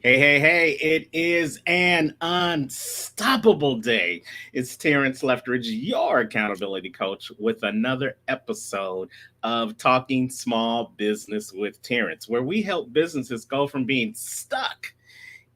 Hey, it is an unstoppable day. It's Terrence Leftridge, your accountability coach, with another episode of Talking Small Business with Terrence, where we help businesses go from being stuck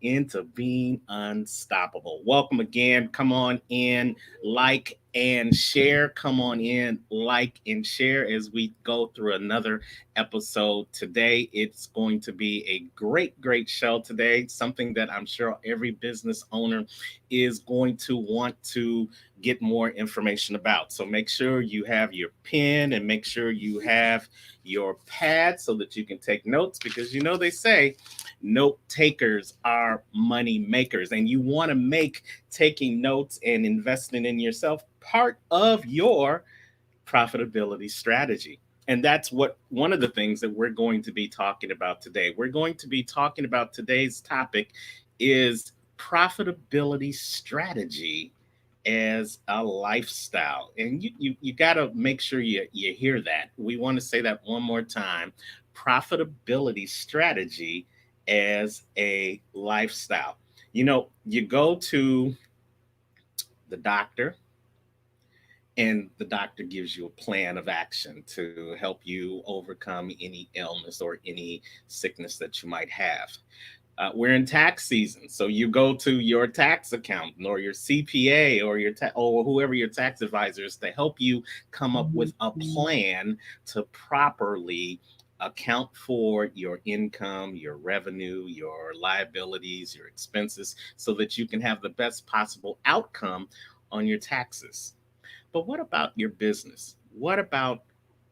into being unstoppable. Welcome again. Come on in, like and share. Come on in, like and share as we go through another episode today. It's going to be a great show today. Something that I'm sure every business owner is going to want to get more information about. So make sure you have your pen and make sure you have your pad so that you can take notes because you know they say note takers are money makers, and you want to make taking notes and investing in yourself part of your profitability strategy. And that's what one of the things that we're going to be talking about today. We're going to be talking about today's topic is profitability strategy as a lifestyle. And you got to make sure you hear that. We want to say that one more time. Profitability strategy as a lifestyle. You know, you go to the doctor and the doctor gives you a plan of action to help you overcome any illness or any sickness that you might have. We're in tax season, so you go to your tax accountant or your CPA or or whoever your tax advisor is to help you come up with a plan to properly account for your income, your revenue, your liabilities, your expenses, so that you can have the best possible outcome on your taxes. But what about your business? What about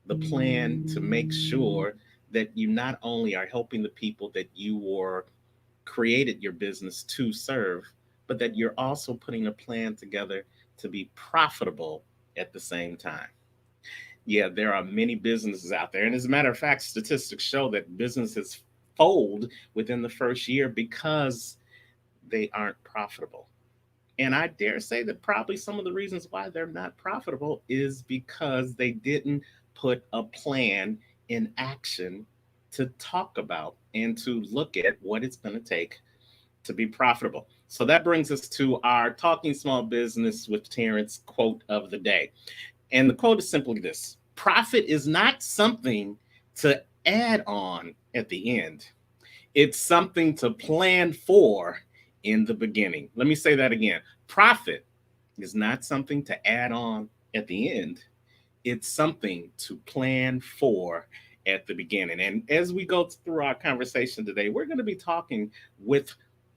the plan to make sure that you not only are helping the people that you were created your business to serve, but that you're also putting a plan together to be profitable at the same time? Yeah, there are many businesses out there. And as a matter of fact, statistics show that businesses fold within the first year because they aren't profitable. And I dare say that probably some of the reasons why they're not profitable is because they didn't put a plan in action to talk about and to look at what it's going to take to be profitable. So that brings us to our Talking Small Business with Terrence quote of the day. And the quote is simply this: profit is not something to add on at the end, it's something to plan for in the beginning. Let me say that again. Profit is not something to add on at the end, it's something to plan for at the beginning. And as we go through our conversation today, we're going to be talking with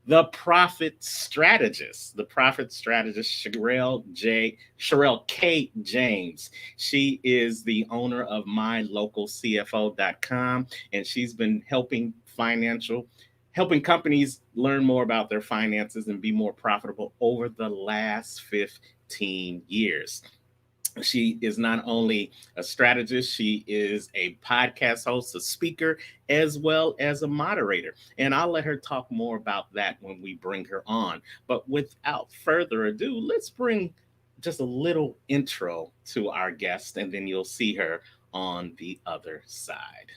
the profit strategist, Cherelle K. James. She is the owner of mylocalcfo.com, and she's been helping companies learn more about their finances and be more profitable over the last 15 years. She is not only a strategist, she is a podcast host, a speaker, as well as a moderator. And I'll let her talk more about that when we bring her on. But without further ado, let's bring just a little intro to our guest, and then you'll see her on the other side.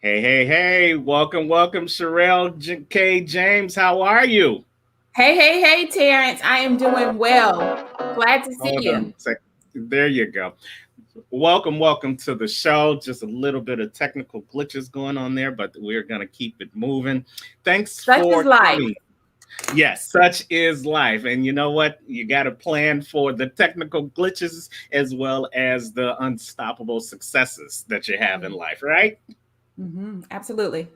Hey, welcome, K. James. How are you? Hey, Terrence. I am doing well. Glad to see Hold on you. a second. There you go. Welcome to the show. Just a little bit of technical glitches going on there, but we're going to keep it moving. Thanks Such is for life. coming. Yes, such is life. And you know what? You got to plan for the technical glitches as well as the unstoppable successes that you have in life, right? Absolutely.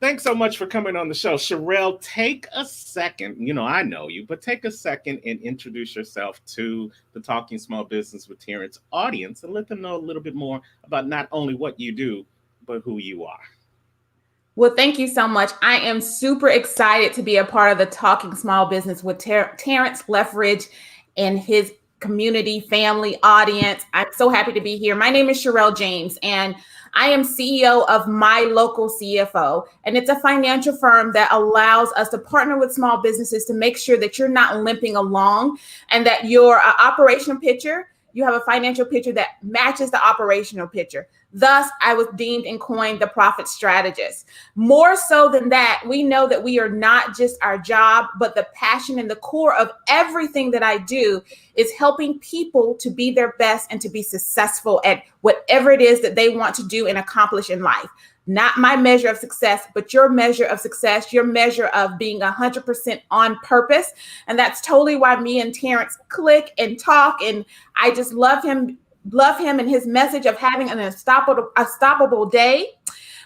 Thanks so much for coming on the show. Cherelle, take a second. You know, I know you, but take a second and introduce yourself to the Talking Small Business with Terrence audience and let them know a little bit more about not only what you do, but who you are. Well, thank you so much. I am super excited to be a part of the Talking Small Business with Terrence Leffridge and his community, family, audience. I'm so happy to be here. My name is Cherelle James, and I am CEO of My Local CFO. And it's a financial firm that allows us to partner with small businesses to make sure that you're not limping along and that your operational picture, you have a financial picture that matches the operational picture. Thus, I was deemed and coined the profit strategist. More so than that, we know that we are not just our job, but the passion and the core of everything that I do is helping people to be their best and to be successful at whatever it is that they want to do and accomplish in life. Not my measure of success, but your measure of success, your measure of being 100% on purpose. And that's totally why me and Terrence click and talk. And I just love him and his message of having an unstoppable day.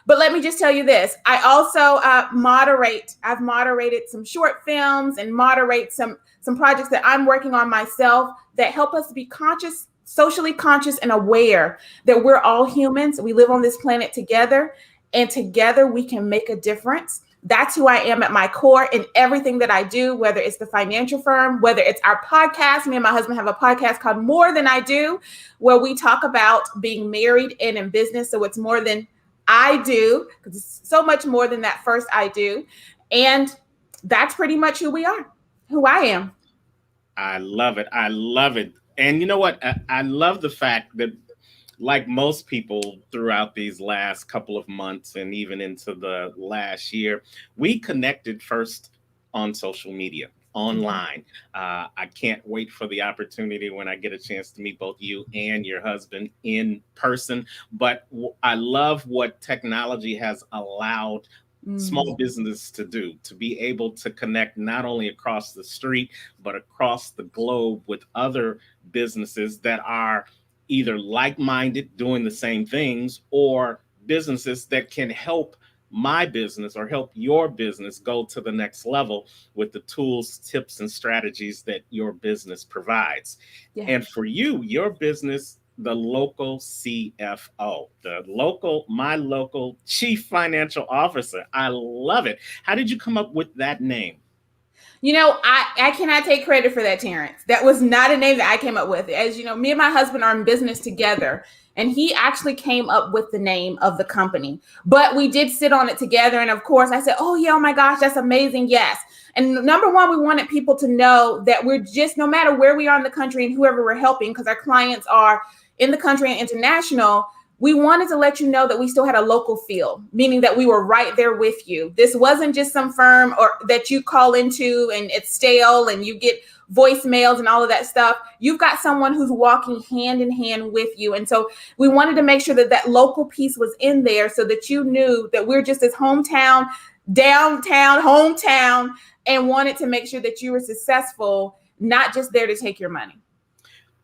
But let me just tell you this. I also moderate. I've moderated some short films and moderate some projects that I'm working on myself that help us to be conscious, socially conscious and aware that we're all humans. We live on this planet together, and together we can make a difference. That's who I am at my core in everything that I do, whether it's the financial firm, whether it's our podcast. Me and my husband have a podcast called More Than I Do, where we talk about being married and in business. So it's more than I do, because it's so much more than that first I do. And that's pretty much who we are, who I am. I love it. I love it. And you know what? I love the fact that, like most people throughout these last couple of months and even into the last year, we connected first on social media, online. I can't wait for the opportunity when I get a chance to meet both you and your husband in person. But I love what technology has allowed small business to do, to be able to connect not only across the street, but across the globe with other businesses that are either like-minded, doing the same things, or businesses that can help my business or help your business go to the next level with the tools, tips, and strategies that your business provides. Yeah. And for you, your business, the local CFO, my local chief financial officer. I love it. How did you come up with that name? You know, I cannot take credit for that, Terrence. That was not a name that I came up with. As you know, me and my husband are in business together, and he actually came up with the name of the company. But we did sit on it together. And of course, I said, oh, yeah, oh my gosh, that's amazing. Yes. And number one, we wanted people to know that we're just, no matter where we are in the country and whoever we're helping, because our clients are in the country and international, we wanted to let you know that we still had a local feel, meaning that we were right there with you. This wasn't just some firm or that you call into and it's stale and you get voicemails and all of that stuff. You've got someone who's walking hand in hand with you. And so we wanted to make sure that that local piece was in there so that you knew that we're just this hometown, downtown, hometown, and wanted to make sure that you were successful, not just there to take your money.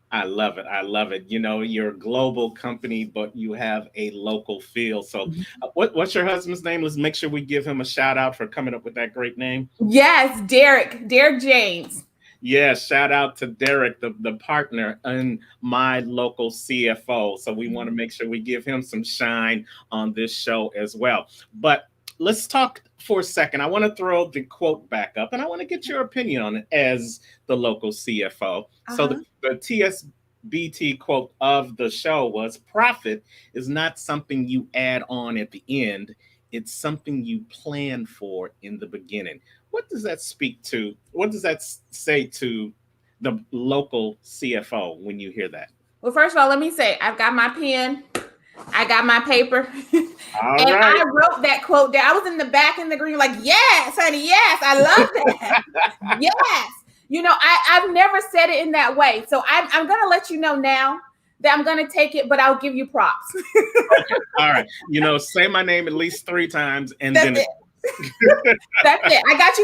I love it. I love it. You know, you're a global company, but you have a local feel. So what's your husband's name? Let's make sure we give him a shout out for coming up with that great name. Yes, Derek James. Yeah, shout out to Derek, the partner in My Local CFO. So we want to make sure we give him some shine on this show as well. But let's talk for a second. I want to throw the quote back up, and I want to get your opinion on it as the local CFO. So the TSBT quote of the show was, profit is not something you add on at the end. It's something you plan for in the beginning. What does that speak to? What does that say to the local CFO when you hear that? Well, first of all, let me say, I've got my pen. I got my paper. All and right. I wrote that quote down. I was in the back in the green, like, yes, honey, yes, I love that. Yes. You know, I've never said it in that way. So I'm going to let you know now that I'm going to take it, but I'll give you props. Okay. All right. You know, say my name at least 3 times and That's then it. That's it. I got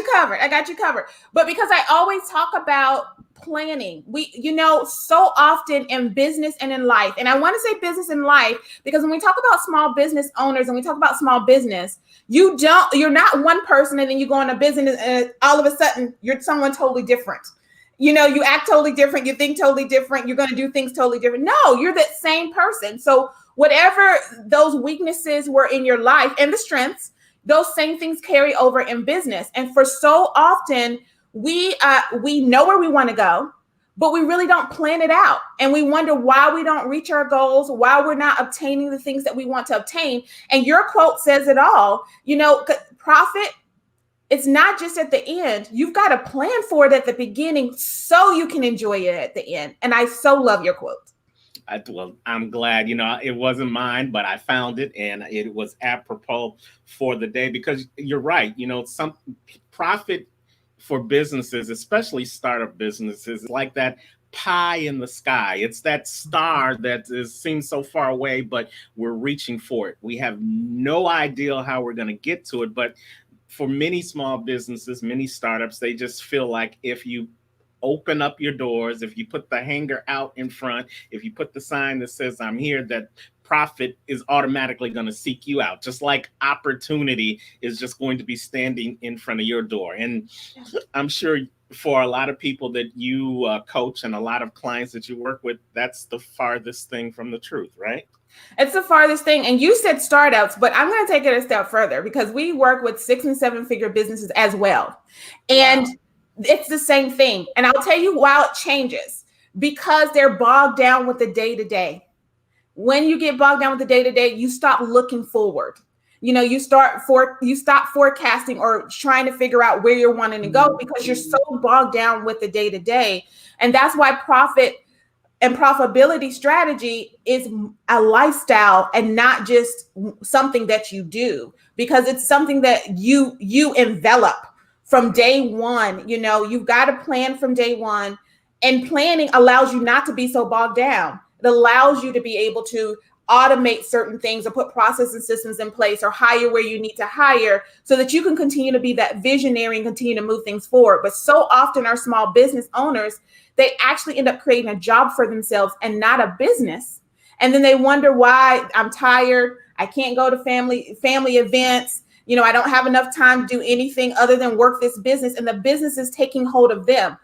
you covered. But because I always talk about planning, so often in business and in life, and I want to say business and life, because when we talk about small business owners and we talk about small business, you're not one person and then you go into business and all of a sudden you're someone totally different. You know, you act totally different, you think totally different, you're going to do things totally different. No, you're that same person. So whatever those weaknesses were in your life and the strengths, those same things carry over in business. And for so often, we know where we want to go, but we really don't plan it out. And we wonder why we don't reach our goals, why we're not obtaining the things that we want to obtain. And your quote says it all. Profit, it's not just at the end. You've got to plan for it at the beginning so you can enjoy it at the end. And I so love your quote. I'm glad, it wasn't mine, but I found it and it was apropos for the day, because you're right. Some profit for businesses, especially startup businesses, like that pie in the sky. It's that star that seems so far away, but we're reaching for it. We have no idea how we're going to get to it. But for many small businesses, many startups, they just feel like if you open up your doors, if you put the hanger out in front, if you put the sign that says I'm here, that profit is automatically going to seek you out, just like opportunity is just going to be standing in front of your door. And I'm sure for a lot of people that you coach and a lot of clients that you work with, that's the farthest thing from the truth, right? It's the farthest thing. And you said startups, but I'm going to take it a step further, because we work with 6 and 7 figure businesses as well. And it's the same thing. And I'll tell you why it changes, because they're bogged down with the day-to-day. When you get bogged down with the day-to-day, you stop looking forward. You stop forecasting or trying to figure out where you're wanting to go, because you're so bogged down with the day-to-day. And that's why profit and profitability strategy is a lifestyle and not just something that you do, because it's something that you envelop from day one. You've got to plan from day one, and planning allows you not to be so bogged down. It allows you to be able to automate certain things or put processes and systems in place or hire where you need to hire so that you can continue to be that visionary and continue to move things forward. But so often our small business owners, they actually end up creating a job for themselves and not a business. And then they wonder why I'm tired. I can't go to family events. I don't have enough time to do anything other than work this business, and the business is taking hold of them.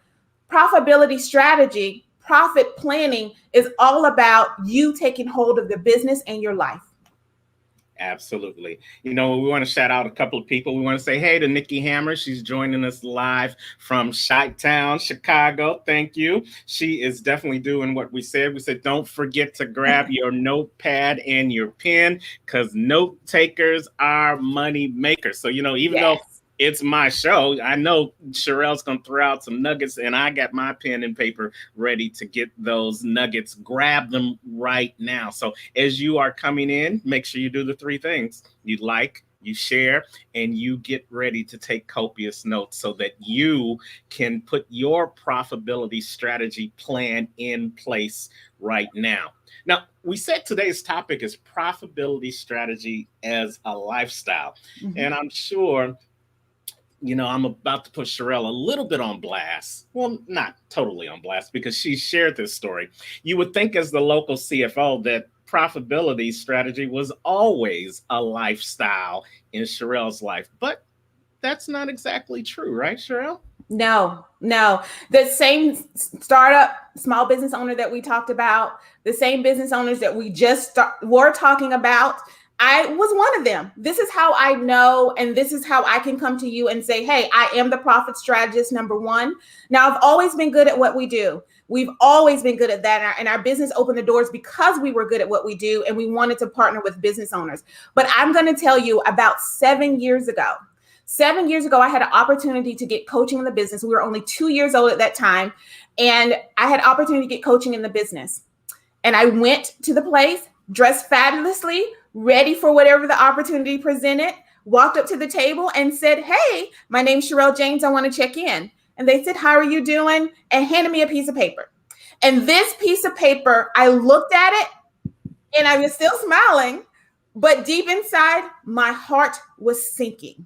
Profitability strategy, profit planning is all about you taking hold of the business and your life. Absolutely. We want to shout out a couple of people. We want to say hey to Nikki Hammer. She's joining us live from Chi-Town, Chicago. Thank you. She is definitely doing what we said. We said, don't forget to grab your notepad and your pen, because note takers are money makers. So, even though it's my show, I know Cherelle's going to throw out some nuggets, and I got my pen and paper ready to get those nuggets. Grab them right now. So as you are coming in, make sure you do the 3 things. You like, you share, and you get ready to take copious notes so that you can put your profitability strategy plan in place right now. Now, we said today's topic is profitability strategy as a lifestyle. Mm-hmm. And I'm sure I'm about to put Cherelle a little bit on blast. Well, not totally on blast, because she shared this story. You would think as the local CFO that profitability strategy was always a lifestyle in Cherelle's life, but that's not exactly true, right, Cherelle? No. The same startup, small business owner that we talked about, the same business owners that we just were talking about, I was one of them. This is how I know, and this is how I can come to you and say, hey, I am the profit strategist number 1. Now, I've always been good at what we do. We've always been good at that. And our business opened the doors because we were good at what we do, and we wanted to partner with business owners. But I'm going to tell you, about 7 years ago, I had an opportunity to get coaching in the business. We were only 2 years old at that time. And I had opportunity to get coaching in the business. And I went to the place, dressed fabulously, ready for whatever the opportunity presented, walked up to the table and said, hey, my name's Cherelle James. I want to check in. And they said, how are you doing? And handed me a piece of paper. And this piece of paper, I looked at it and I was still smiling, but deep inside, my heart was sinking,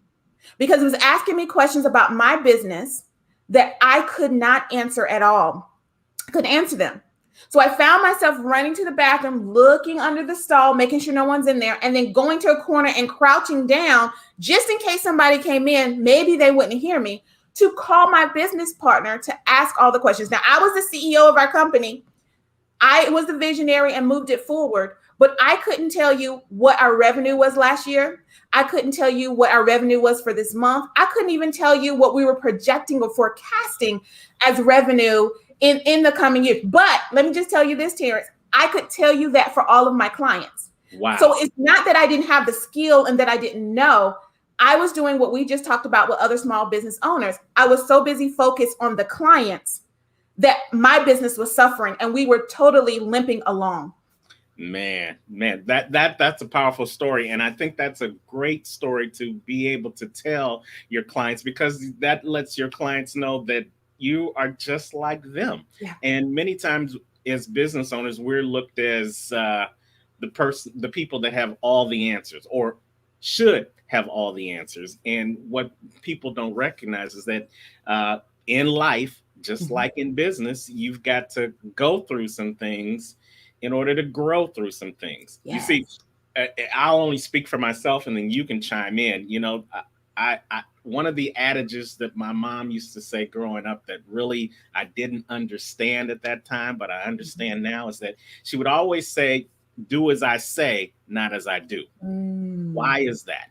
because it was asking me questions about my business that I could not answer at all. I couldn't answer them. So I found myself running to the bathroom, looking under the stall, making sure no one's in there, and then going to a corner and crouching down just in case somebody came in, maybe they wouldn't hear me, to call my business partner to ask all the questions. Now, I was the CEO of our company. I was the visionary and moved it forward, but I couldn't tell you what our revenue was last year. I couldn't tell you what our revenue was for this month. I couldn't even tell you what we were projecting or forecasting as revenue in the coming years. But let me just tell you this, Terrence, I could tell you that for all of my clients. So Wow. it's not that I didn't have the skill and that I didn't know. I was doing what we just talked about with other small business owners. I was so busy focused on the clients that my business was suffering and we were totally limping along. Man, that's a powerful story, and I think that's a great story to be able to tell your clients, because that lets your clients know that you are just like them. Yeah. And many times, as business owners, we're looked as the people that have all the answers, or should have all the answers. And what people don't recognize is that in life, just Mhm. like in business, you've got to go through some things in order to grow through some things. You see, Yes. I'll only speak for myself, and then you can chime in. One of the adages that my mom used to say growing up that really I didn't understand at that time, but I understand now, is that she would always say, "Do as I say, not as I do." Mm. Why is that?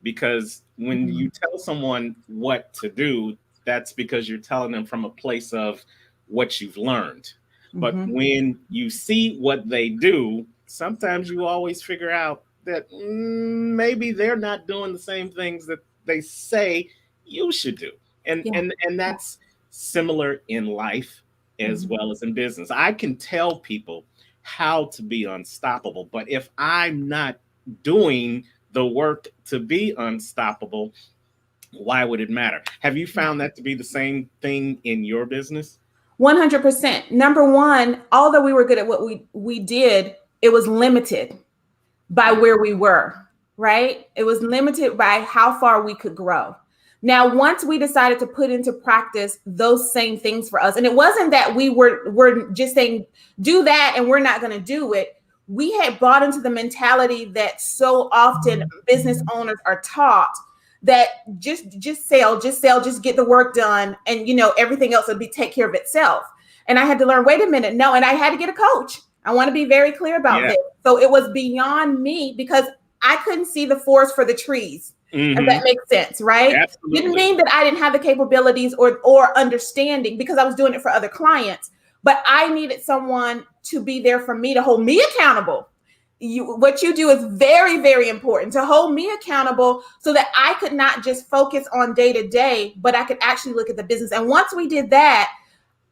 Because when Mhm. you tell someone what to do, that's because you're telling them from a place of what you've learned. But Mhm. when you see what they do, sometimes you always figure out that maybe they're not doing the same things that they say you should do. And Yeah. and and Yeah. that's similar in life as Mhm. well as in business. I can tell people how to be unstoppable, but if I'm not doing the work to be unstoppable, why would it matter? Have you Yeah. found that to be the same thing in your business? 100%. Number one, although we were good at what we did, it was limited by Mm. where we were, right? It was limited by how far we could grow. Now, once we decided to put into practice those same things for us, and it wasn't that were just saying do that and we're not going to do it. We had bought into the mentality that so often business owners are taught that just get the work done, and everything else would be take care of itself. And I had to learn, wait a minute, no, and I had to get a coach. I want to be very clear about Yeah. this. So it was beyond me because I couldn't see the forest for the trees. If that Hmm. makes sense, right? Didn't Absolutely. mean that I didn't have the capabilities or understanding because I was doing it for other clients, but I needed someone to be there for me to hold me accountable. What you do is very, very important to hold me accountable so that I could not just focus on day to day, but I could actually look at the business. And once we did that,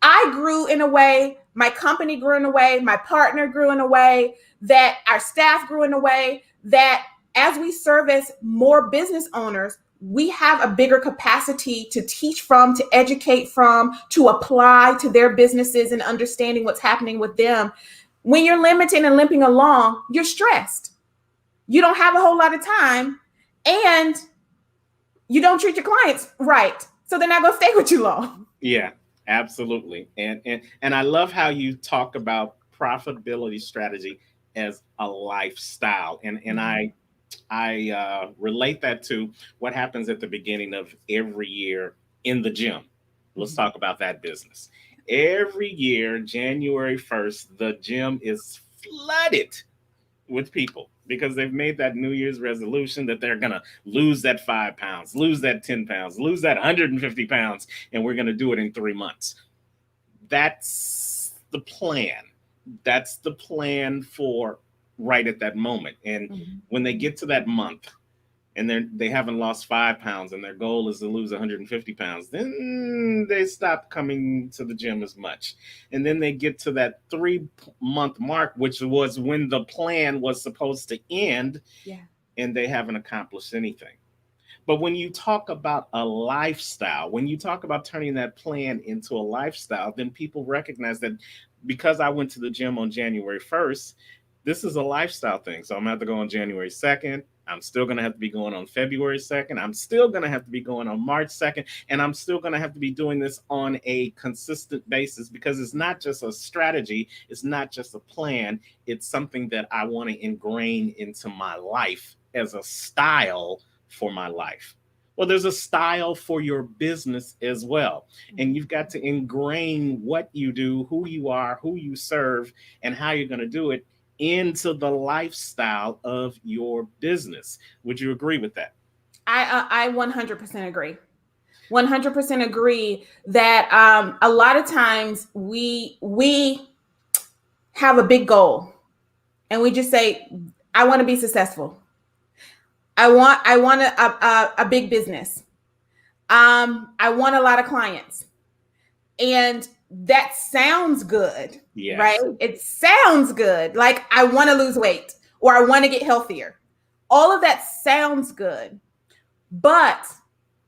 I grew in a way, my company grew in a way, my partner grew in a way, that our staff grew in a way that as we service more business owners, we have a bigger capacity to teach from, to educate from, to apply to their businesses and understanding what's happening with them. When you're limiting and limping along, you're stressed. You don't have a whole lot of time, and you don't treat your clients right. So they're not going to stay with you long. Yeah, absolutely. And I love how you talk about profitability strategy as a lifestyle. And Mhm. I relate that to what happens at the beginning of every year in the gym. Let's Mhm. talk about that business. Every year, January 1st, the gym is flooded with people because they've made that New Year's resolution that they're going to lose that 5 pounds, lose that 10 pounds, lose that 150 pounds, and we're going to do it in 3 months. That's the plan. That's the plan for right at that moment. And Mhm. when they get to that month, and they haven't lost 5 pounds and their goal is to lose 150 pounds, then they stop coming to the gym as much. And then they get to that 3 month mark, which was when the plan was supposed to end, Yeah. and they haven't accomplished anything. But when you talk about a lifestyle, when you talk about turning that plan into a lifestyle, then people recognize that because I went to the gym on January 1st, this is a lifestyle thing. So I'm going to have to go on January 2nd. I'm still going to have to be going on February 2nd. I'm still going to have to be going on March 2nd. And I'm still going to have to be doing this on a consistent basis, because it's not just a strategy, it's not just a plan. It's something that I want to ingrain into my life as a style for my life. Well, there's a style for your business as well. And Mhm. you've got to ingrain what you do, who you are, who you serve, and how you're going to do it into the lifestyle of your business. Would you agree with that? I 100% agree. 100% agree that a lot of times we have a big goal and we just say, I want to be successful. I want a big business. I want a lot of clients. And that sounds good, right? Yes. It sounds good. Like I want to lose weight or I want to get healthier. All of that sounds good. But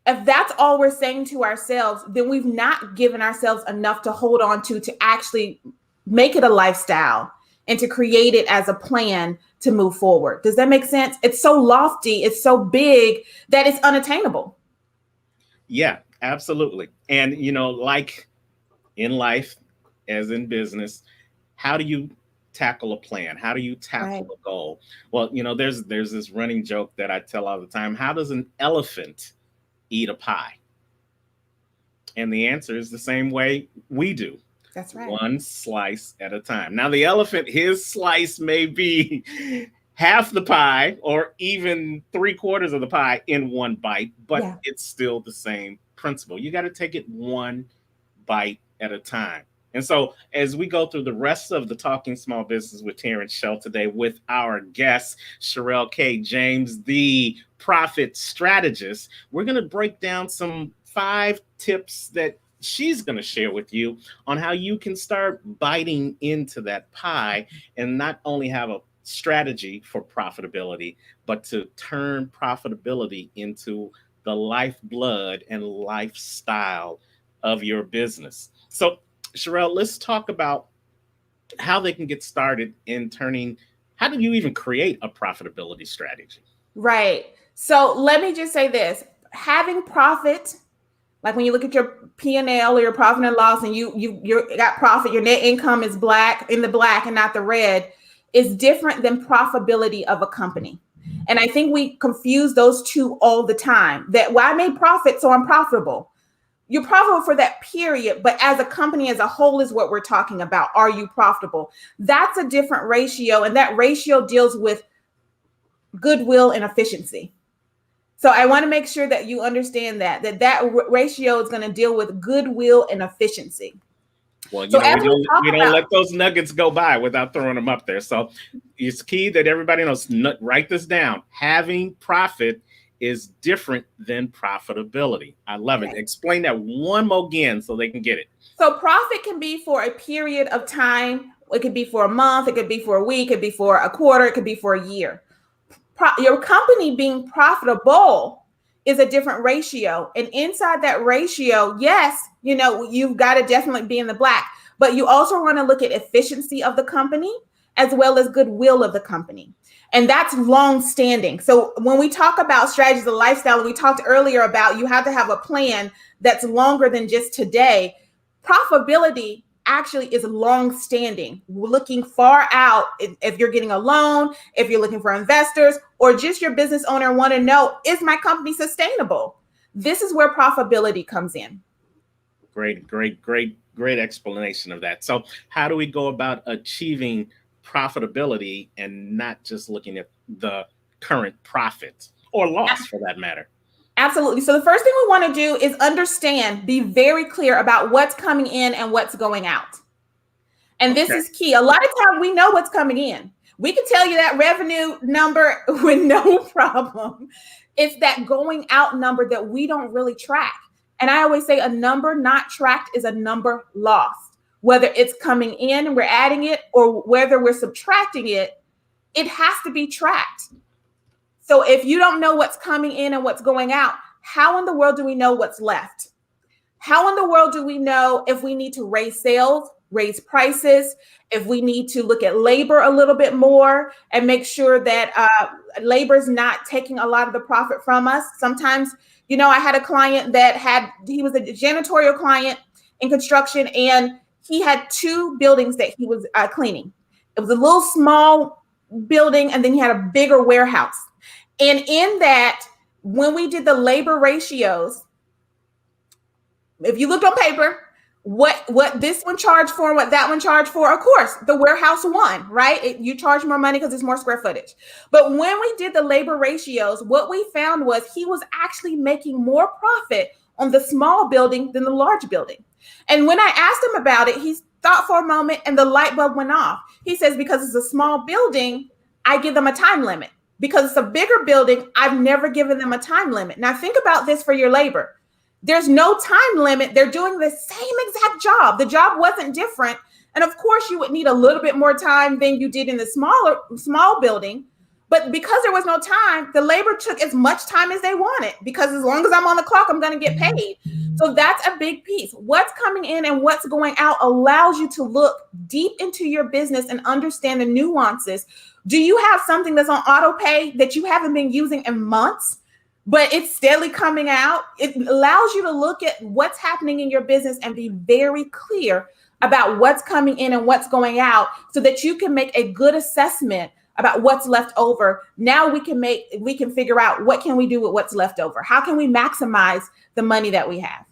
if that's all we're saying to ourselves, then we've not given ourselves enough to hold on to actually make it a lifestyle and to create it as a plan to move forward. Does that make sense? It's so lofty, it's so big that it's unattainable. Yeah, absolutely. And, like in life, as in business, how do you tackle a plan? How do you tackle Right. a goal? Well, there's this running joke that I tell all the time. How does an elephant eat a pie? And the answer is the same way we do. That's right. One slice at a time. Now, the elephant, his slice may be half the pie or even three-quarters of the pie in one bite, but Yeah. it's still the same principle. You got to take it one bite at a time. And so, as we go through the rest of the Talking Small Business with Terrence show today with our guest, Cherelle K. James, the profit strategist, we're going to break down some 5 tips that she's going to share with you on how you can start biting into that pie and not only have a strategy for profitability, but to turn profitability into the lifeblood and lifestyle of your business. So, Cherelle, let's talk about how they can get started in turning. How do you even create a profitability strategy? Right. So let me just say this. Having profit, like when you look at your P&L or your profit and loss and you got profit, your net income is black in the black and not the red, is different than profitability of a company. And I think we confuse those two all the time. That, well, I made profit, so I'm profitable. You're profitable for that period, but as a company as a whole is what we're talking about. Are you profitable? That's a different ratio, and that ratio deals with goodwill and efficiency. So I want to make sure that you understand that ratio is going to deal with goodwill and efficiency. Well, So as we talk we don't about, let those nuggets go by without throwing them up there. So it's key that everybody knows. Write this down. Having profit is different than profitability. I love it. right. Explain that one more again so they can get it. So profit can be for a period of time. It could be for a month. It could be for a week. It could be for a quarter. It could be for a year. Your company being profitable is a different ratio. And inside that ratio, yes, you've got to definitely be in the black, but you also want to look at efficiency of the company as well as goodwill of the company. And that's long standing. So when we talk about strategies of lifestyle, we talked earlier about you have to have a plan that's longer than just today. Profitability actually is long standing, looking far out. If you're getting a loan, if you're looking for investors, or just your business owner want to know, is my company sustainable? This is where profitability comes in. Great explanation of that. So how do we go about achieving profitability and not just looking at the current profit or loss for that matter? Absolutely. So the first thing we want to do is understand, be very clear about what's coming in and what's going out. And this Okay. is key. A lot of times we know what's coming in. We can tell you that revenue number with no problem. It's that going out number that we don't really track. And I always say a number not tracked is a number lost. Whether it's coming in and we're adding it or whether we're subtracting it, it has to be tracked. So if you don't know what's coming in and what's going out, how in the world do we know what's left? How in the world do we know if we need to raise sales, raise prices, if we need to look at labor a little bit more and make sure that labor is not taking a lot of the profit from us? Sometimes, I had a client he was a janitorial client in construction, and he had 2 buildings that he was cleaning. It was a little small building, and then he had a bigger warehouse. And in that, when we did the labor ratios, if you looked on paper, what this one charged for and what that one charged for. Of course, the warehouse won, right? You charge more money because it's more square footage. But when we did the labor ratios, what we found was he was actually making more profit on the small building than the large building. And when I asked him about it, he thought for a moment and the light bulb went off. He says, because it's a small building, I give them a time limit. Because it's a bigger building, I've never given them a time limit. Now think about this for your labor. There's no time limit. They're doing the same exact job. The job wasn't different. And of course, you would need a little bit more time than you did in the small building. But because there was no time, the labor took as much time as they wanted, because as long as I'm on the clock, I'm going to get paid. So that's a big piece. What's coming in and what's going out allows you to look deep into your business and understand the nuances. Do you have something that's on auto pay that you haven't been using in months, but it's steadily coming out? It allows you to look at what's happening in your business and be very clear about what's coming in and what's going out, so that you can make a good assessment about what's left over. Now we can figure out, what can we do with what's left over? How can we maximize the money that we have?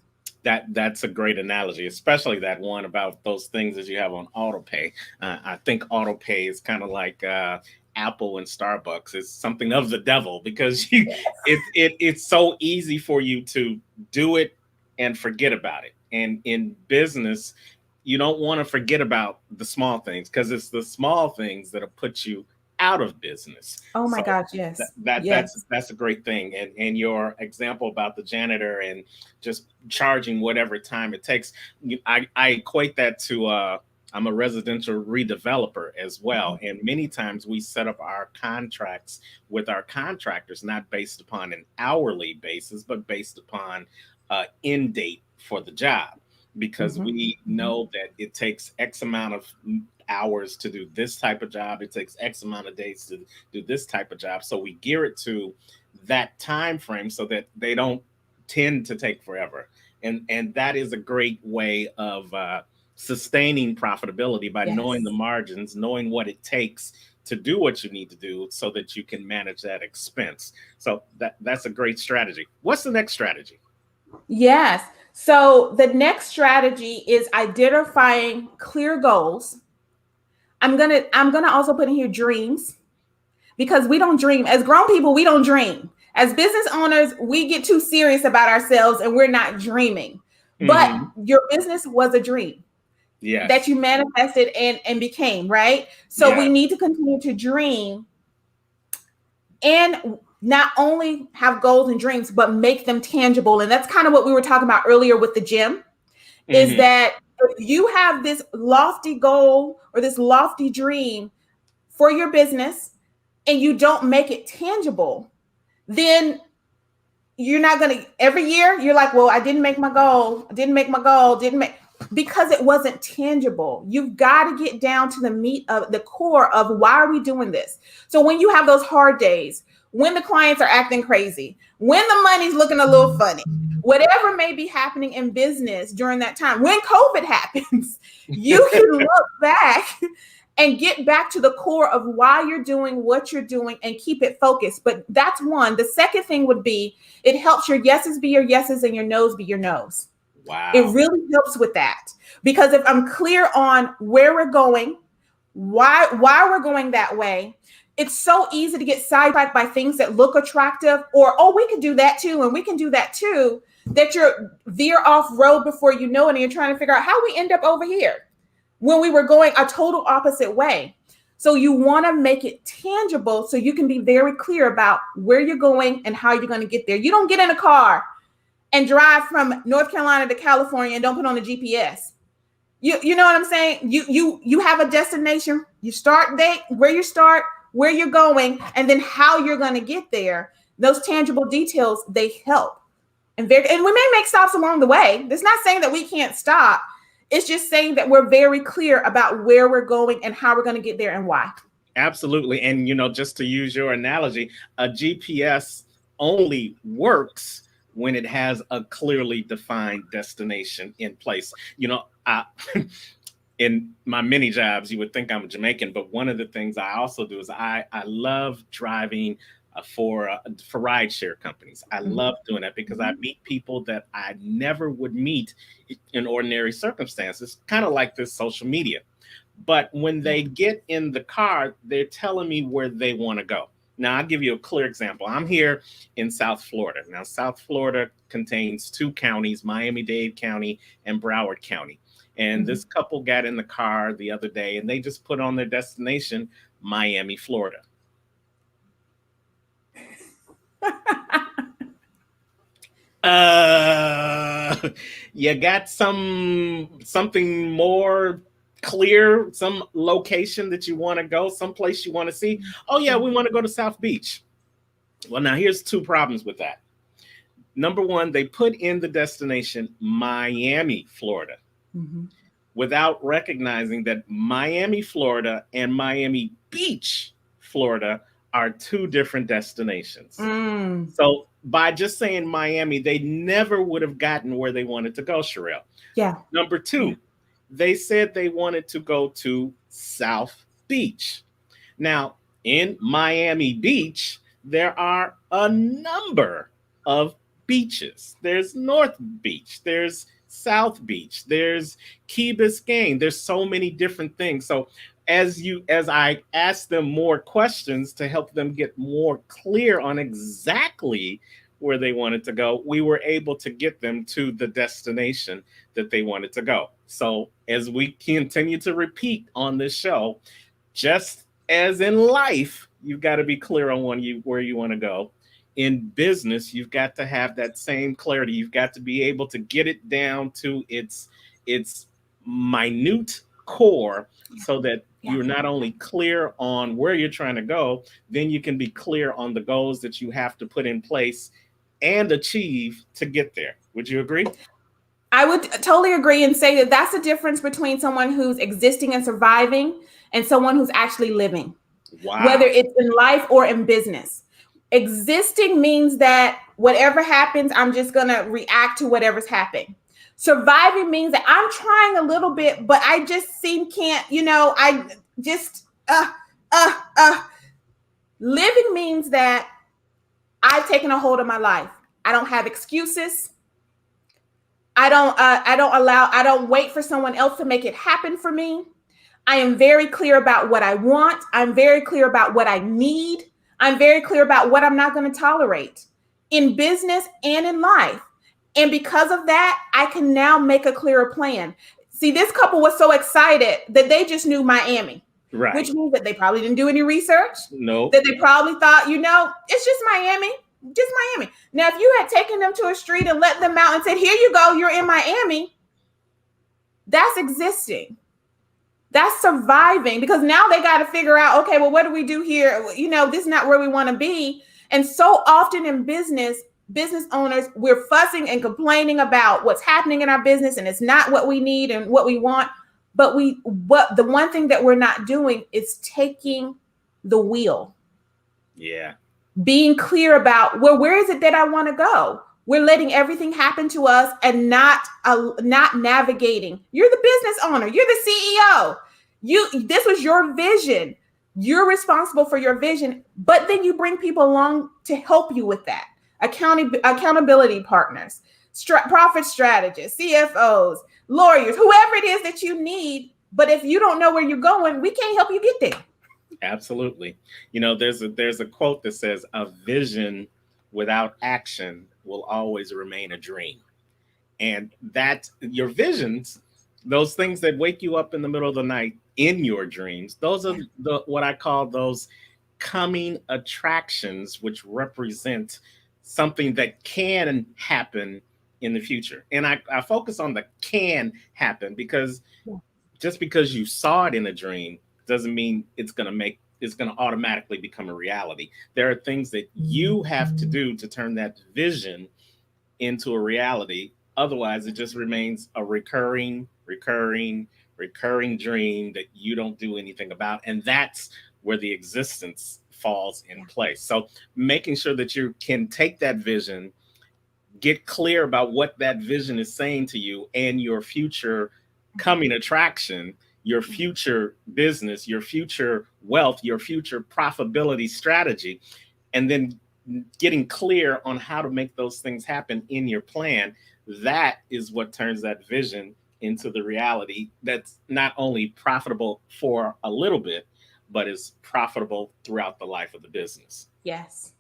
That's a great analogy, especially that one about those things that you have on auto pay. I think auto pay is kind of like Apple and Starbucks. It's something of the devil, because it's so easy for you to do it and forget about it. And in business, you don't want to forget about the small things, because it's the small things that'll put you out of business. Oh my gosh, yes. That's a great thing. And your example about the janitor and just charging whatever time it takes, I equate that to I'm a residential redeveloper as well. Mm-hmm. And many times we set up our contracts with our contractors, not based upon an hourly basis, but based upon end date for the job, because we know that it takes X amount of hours to do this type of job. It takes X amount of days to do this type of job. So we gear it to that time frame so that they don't tend to take forever. And that is a great way of sustaining profitability, by knowing the margins, knowing what it takes to do what you need to do, so that you can manage that expense. So that's a great strategy. What's the next strategy? Yes. So the next strategy is identifying clear goals. I'm gonna also put in here dreams, because we don't dream. As grown people, we don't dream. As business owners, we get too serious about ourselves and we're not dreaming. But your business was a dream that you manifested and became, right? So we need to continue to dream, and not only have goals and dreams, but make them tangible. And that's kind of what we were talking about earlier with the gym, is that if you have this lofty goal or this lofty dream for your business and you don't make it tangible, then you're not going to, every year you're like, well, I didn't make my goal. Because it wasn't tangible. You've got to get down to the meat of the core of, why are we doing this? So when you have those hard days, when the clients are acting crazy, when the money's looking a little funny, whatever may be happening in business during that time, when COVID happens, you can look back and get back to the core of why you're doing what you're doing and keep it focused. But that's one. The second thing would be, it helps your yeses be your yeses and your nos be your nos. Wow. It really helps with that, because if I'm clear on where we're going, why we're going that way, it's so easy to get sidetracked by things that look attractive, or, oh, we can do that too, and we can do that too, that you're veer off road before you know it, and you're trying to figure out how we end up over here when we were going a total opposite way. So you want to make it tangible so you can be very clear about where you're going and how you're going to get there. You don't get in a car and drive from North Carolina to California and don't put on the GPS. You know what I'm saying? You have a destination. You start date, where you start, where you're going, and then how you're going to get there. Those tangible details, they help. And we may make stops along the way. It's not saying that we can't stop. It's just saying that we're very clear about where we're going and how we're going to get there and why. Absolutely. And, just to use your analogy, a GPS only works when it has a clearly defined destination in place. In my many jobs, you would think I'm a Jamaican, but one of the things I also do is I love driving for rideshare companies. I Mhm. love doing that because I meet people that I never would meet in ordinary circumstances, kind of like this social media. But when Yeah. they get in the car, they're telling me where they want to go. Now, I'll give you a clear example. I'm here in South Florida. Now, South Florida contains two counties, Miami-Dade County and Broward County. And Mhm. this couple got in the car the other day and they just put on their destination, Miami, Florida. Uh, you got something more clear, some location that you want to go, someplace you want to see. Oh yeah, Yeah. we want to go to South Beach. Well, now here's two problems with that. Number one, they put in the destination Miami, Florida, Mhm. without recognizing that Miami, Florida and Miami Beach, Florida are two different destinations. Mm. So by just saying Miami, they never would have gotten where they wanted to go, Cherelle. Yeah. Number Yeah. two, they said they wanted to go to South Beach. Now, in Miami Beach, there are a number of beaches. There's North Beach, there's South Beach, there's Key Biscayne. There's so many different things. So as I asked them more questions to help them get more clear on exactly where they wanted to go, we were able to get them to the destination that they wanted to go. So as we continue to repeat on this show, just as in life, you've got to be clear on where you want to go. In business, you've got to have that same clarity. You've got to be able to get it down to its minute core Yeah. so that Yeah. you're not only clear on where you're trying to go, then you can be clear on the goals that you have to put in place and achieve to get there. Would you agree? I would totally agree and say that that's the difference between someone who's existing and surviving and someone who's actually living, whether Wow. it's in life or in business. Existing means that whatever happens, I'm just going to react to whatever's happening. Surviving means that I'm trying a little bit, but I just can't, I just, uh, uh. Living means that I've taken a hold of my life. I don't have excuses. I don't wait for someone else to make it happen for me. I am very clear about what I want. I'm very clear about what I need. I'm very clear about what I'm not going to tolerate in business and in life. And because of that, I can now make a clearer plan. See, this couple was so excited that they just knew Miami, which Right. means that they probably didn't do any research, Nope. that they probably thought, it's just Miami, just Miami. Now, if you had taken them to a street and let them out and said, here you go, you're in Miami, that's existing. That's surviving because now they got to figure out, okay, well, what do we do here? This is not where we want to be. And so often in business owners, we're fussing and complaining about what's happening in our business and it's not what we need and what we want. But the one thing that we're not doing is taking the wheel, Yeah. being clear about, well, where is it that I want to go? We're letting everything happen to us and not navigating. You're the business owner. You're the CEO. This was your vision. You're responsible for your vision, but then you bring people along to help you with that. Accountability partners, profit strategists, CFOs, lawyers, whoever it is that you need. But if you don't know where you're going, we can't help you get there. Absolutely. There's a quote that says a vision without action will always remain a dream. And that your visions, those things that wake you up in the middle of the night in your dreams, those are Yeah. the what I call those coming attractions, which represent something that can happen in the future. And I focus on the can happen because Yeah. just because you saw it in a dream doesn't mean it's going to automatically become a reality. There are things that you have to do to turn that vision into a reality. Otherwise, it just remains a recurring dream that you don't do anything about. And that's where the existence falls in Yeah. place. So making sure that you can take that vision, get clear about what that vision is saying to you and your future coming attraction, your future business, your future wealth, your future profitability strategy. and then getting clear on how to make those things happen in your plan, that is what turns that vision into the reality that's not only profitable for a little bit, but is profitable throughout the life of the business. Yes.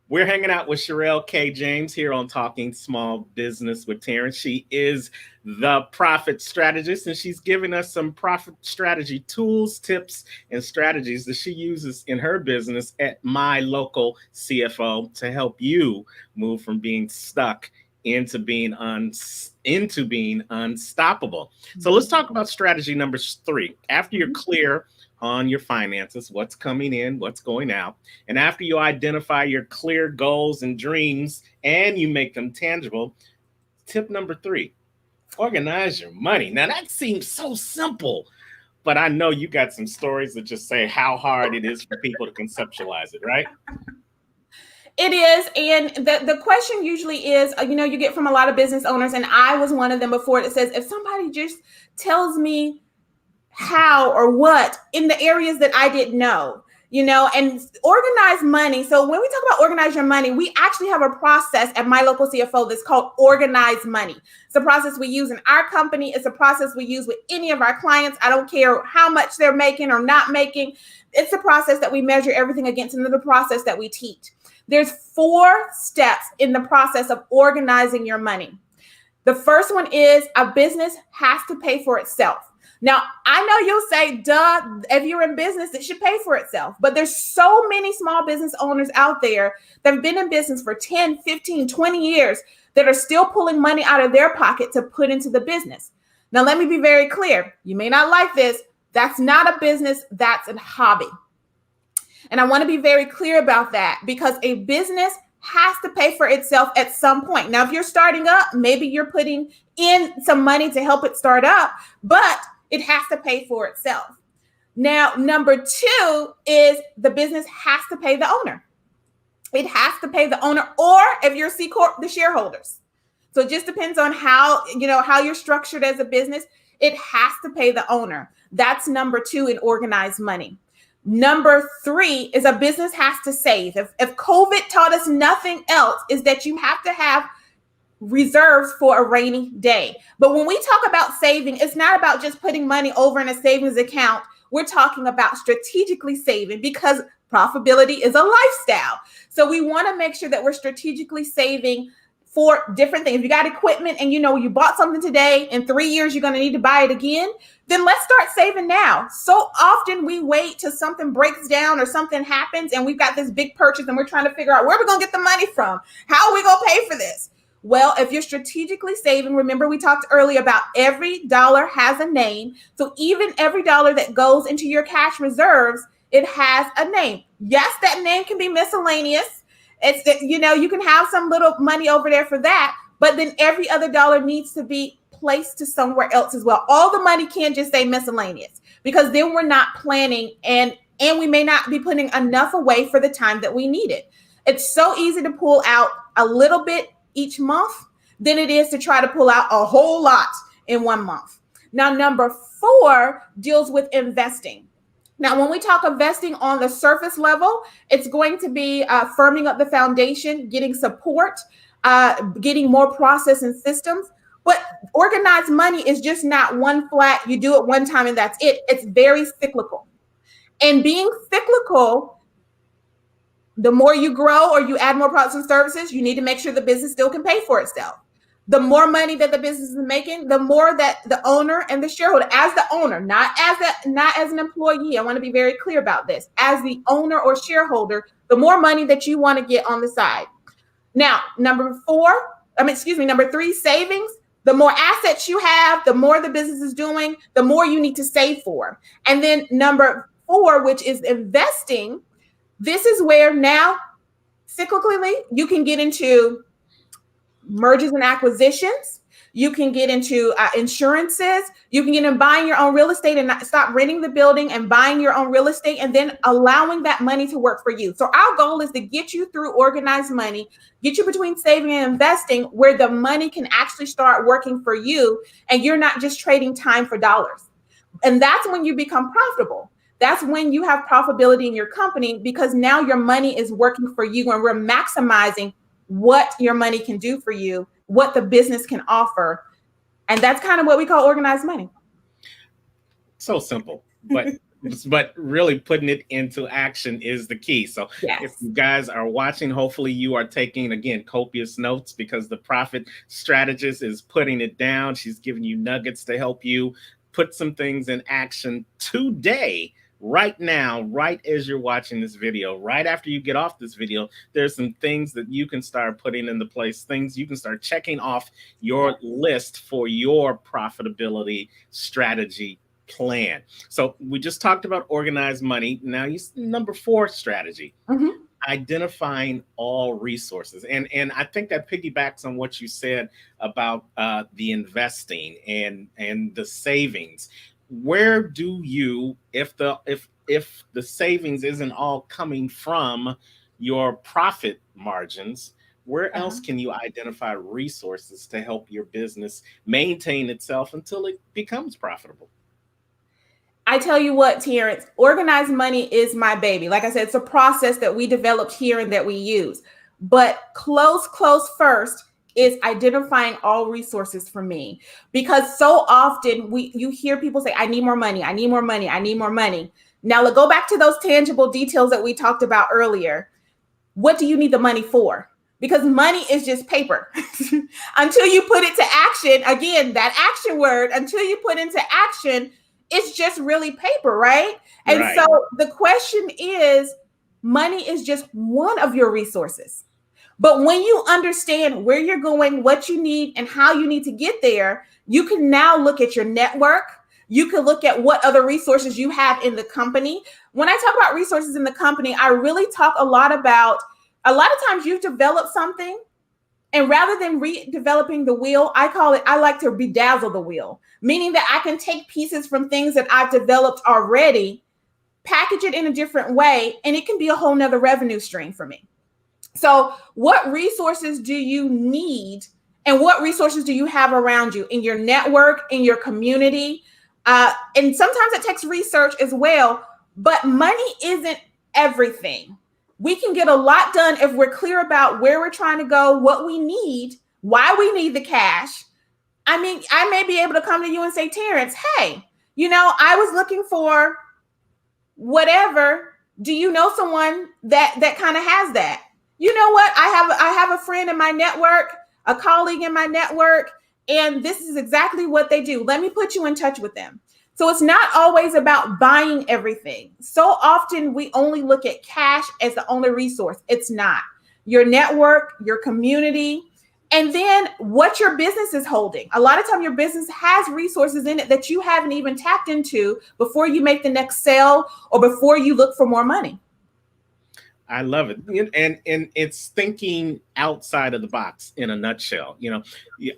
We're hanging out with Cherelle K. James here on Talking Small Business with Terrence. She is the profit strategist, and she's giving us some profit strategy tools, tips, and strategies that she uses in her business at My Local CFO to help you move from being stuck into being unstoppable. So let's talk about strategy number 3. After you're clear on your finances, what's coming in, what's going out, and after you identify your clear goals and dreams and you make them tangible, tip number 3, organize your money. Now that seems so simple, but I know you got some stories that just say how hard it is for people to conceptualize it, right? It is. And the question usually is, you get from a lot of business owners, and I was one of them before, that says, if somebody just tells me how or what in the areas that I didn't know, and organize money. So when we talk about organize your money, we actually have a process at My Local CFO that's called Organize Money. It's a process we use in our company. It's a process we use with any of our clients. I don't care how much they're making or not making. It's a process that we measure everything against, and the process that we teach. There's 4 steps in the process of organizing your money. The first one is a business has to pay for itself. Now, I know you'll say, duh, if you're in business, it should pay for itself. But there's so many small business owners out there that have been in business for 10, 15, 20 years that are still pulling money out of their pocket to put into the business. Now, let me be very clear. You may not like this. That's not a business. That's a hobby. And I want to be very clear about that, because a business has to pay for itself at some point. Now, if you're starting up, maybe you're putting in some money to help it start up, but it has to pay for itself. Now, number 2 is the business has to pay the owner. It has to pay the owner, or if you're C Corp, the shareholders. So it just depends on how you're structured as a business. It has to pay the owner. That's number 2 in organized money. Number 3 is a business has to save. If COVID taught us nothing else, is that you have to have reserves for a rainy day. But when we talk about saving, it's not about just putting money over in a savings account. We're talking about strategically saving, because profitability is a lifestyle. So we want to make sure that we're strategically saving for different things. If you got equipment and you bought something today, in 3 years you're going to need to buy it again, then let's start saving now. So often we wait till something breaks down or something happens and we've got this big purchase and we're trying to figure out where we're going to get the money from. How are we going to pay for this? Well, if you're strategically saving, remember we talked earlier about every dollar has a name. So even every dollar that goes into your cash reserves, it has a name. Yes, that name can be miscellaneous. It's that, you can have some little money over there for that, but then every other dollar needs to be placed to somewhere else as well. All the money can't just say miscellaneous, because then we're not planning and we may not be putting enough away for the time that we need it. It's so easy to pull out a little bit each month than it is to try to pull out a whole lot in 1 month. Now, number 4 deals with investing. Now, when we talk investing on the surface level, it's going to be firming up the foundation, getting support, getting more process and systems. But organized money is just not one flat, you do it one time and that's it. It's very cyclical. And being cyclical, the more you grow or you add more products and services, you need to make sure the business still can pay for itself. The more money that the business is making, the more that the owner and the shareholder, as the owner, not as an employee, I want to be very clear about this, as the owner or shareholder, the more money that you want to get on the side. Now, number 3, savings. The more assets you have, the more the business is doing, the more you need to save for. And then number 4, which is investing. This is where now, cyclically, you can get into mergers and acquisitions. You can get into insurances. You can get in buying your own real estate and not stop renting the building and buying your own real estate and then allowing that money to work for you. So our goal is to get you through organized money, get you between saving and investing where the money can actually start working for you and you're not just trading time for dollars. And that's when you become profitable. that's when you have profitability in your company, because now your money is working for you and we're maximizing what your money can do for you, what the business can offer. And that's kind of what we call organized money. So simple, but really putting it into action is the key. So if Yes. you guys are watching, hopefully you are taking, again, copious notes, because the profit strategist is putting it down. She's giving you nuggets to help you put some things in action today, right now, right as you're watching this video, right after you get off this video. There's some things that you can start putting into place, things you can start checking off your list for your profitability strategy plan. So we just talked about organized money. Now, number 4 strategy, identifying all resources. And I think that piggybacks on what you said about the investing and the savings. Where do you, if the savings isn't all coming from your profit margins, where else can you identify resources to help your business maintain itself until it becomes profitable? I tell you what, Terrence, organized money is my baby. Like I said, it's a process that we developed here and that we use. But close first is identifying all resources for me. Because so often you hear people say, I need more money, I need more money, I need more money. Now let's go back to those tangible details that we talked about earlier. What do you need the money for? Because money is just paper. Until you put it to action, again, that action word, until you put into action, it's just really paper, right? And Right. so the question is, money is just one of your resources. But when you understand where you're going, what you need, and how you need to get there, you can now look at your network. You can look at what other resources you have in the company. When I talk about resources in the company, I really talk a lot of times you've developed something, and rather than redeveloping the wheel, I like to bedazzle the wheel, meaning that I can take pieces from things that I've developed already, package it in a different way, and it can be a whole nother revenue stream for me. So what resources do you need, and what resources do you have around you in your network, in your community? And sometimes it takes research as well, but money isn't everything. We can get a lot done if we're clear about where we're trying to go, what we need, why we need the cash. I mean, I may be able to come to you and say, Terrence, hey, I was looking for whatever. Do you know someone that kind of has that? You know what? I have a friend in my network, a colleague in my network, and this is exactly what they do. Let me put you in touch with them. So it's not always about buying everything. So often we only look at cash as the only resource. It's not. Your network, your community, and then what your business is holding. A lot of time your business has resources in it that you haven't even tapped into before you make the next sale or before you look for more money. I love it. And it's thinking outside of the box in a nutshell.